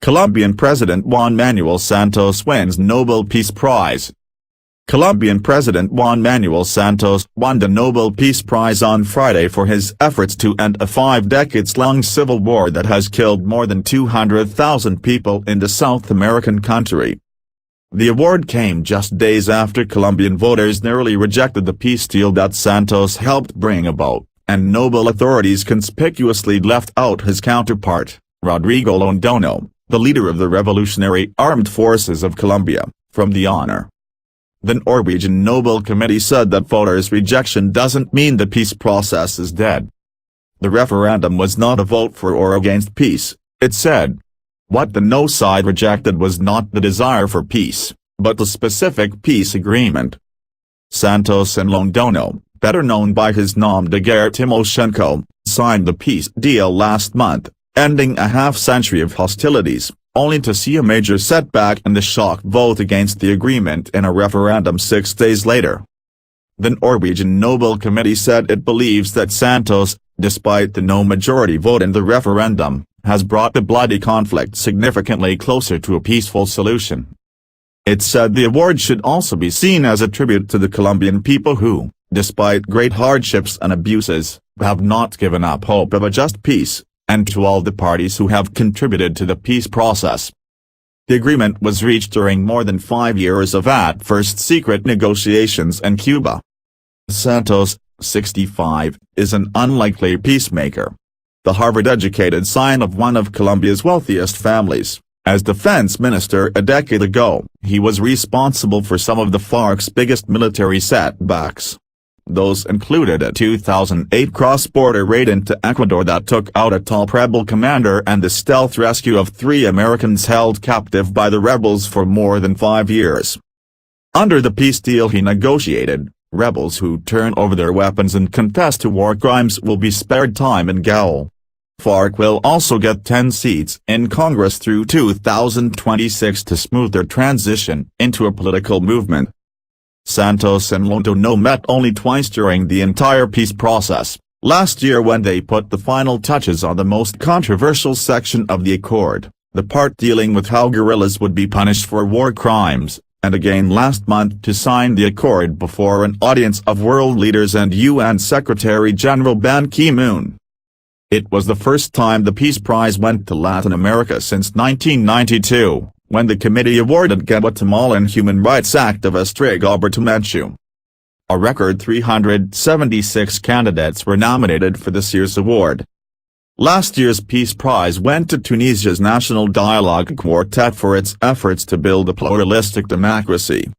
Colombian President Juan Manuel Santos wins Nobel Peace Prize. Colombian President Juan Manuel Santos won the Nobel Peace Prize on Friday for his efforts to end a 5-decades-long civil war that has killed more than 200,000 people in the South American country. The award came just days after Colombian voters narrowly rejected the peace deal that Santos helped bring about, and Nobel authorities conspicuously left out his counterpart, Rodrigo Londoño, the leader of the Revolutionary Armed Forces of Colombia, from the honor. The Norwegian Nobel Committee said that voters' rejection doesn't mean the peace process is dead. The referendum was not a vote for or against peace, it said. What the no side rejected was not the desire for peace, but the specific peace agreement. Santos and Londoño, better known by his nom de guerre Timoshenko, signed the peace deal last month, ending a half-century of hostilities, only to see a major setback in the shock vote against the agreement in a referendum 6 days later. The Norwegian Nobel Committee said it believes that Santos, despite the no-majority vote in the referendum, has brought the bloody conflict significantly closer to a peaceful solution. It said the award should also be seen as a tribute to the Colombian people who, despite great hardships and abuses, have not given up hope of a just peace, and to all the parties who have contributed to the peace process. The agreement was reached during more than 5 years of at-first secret negotiations in Cuba. Santos, 65, is an unlikely peacemaker. The Harvard-educated son of one of Colombia's wealthiest families, as defense minister a decade ago, he was responsible for some of the FARC's biggest military setbacks. Those included a 2008 cross-border raid into Ecuador that took out a top rebel commander and the stealth rescue of 3 Americans held captive by the rebels for more than 5 years. Under the peace deal he negotiated, rebels who turn over their weapons and confess to war crimes will be spared time in jail. FARC will also get 10 seats in Congress through 2026 to smooth their transition into a political movement. Santos and Londoño met only twice during the entire peace process, last year when they put the final touches on the most controversial section of the accord, the part dealing with how guerrillas would be punished for war crimes, and again last month to sign the accord before an audience of world leaders and UN Secretary-General Ban Ki-moon. It was the first time the Peace Prize went to Latin America since 1992. When the committee awarded Guatemalan human rights activist Rigoberto Menchu. A record 376 candidates were nominated for this year's award. Last year's Peace Prize went to Tunisia's National Dialogue Quartet for its efforts to build a pluralistic democracy.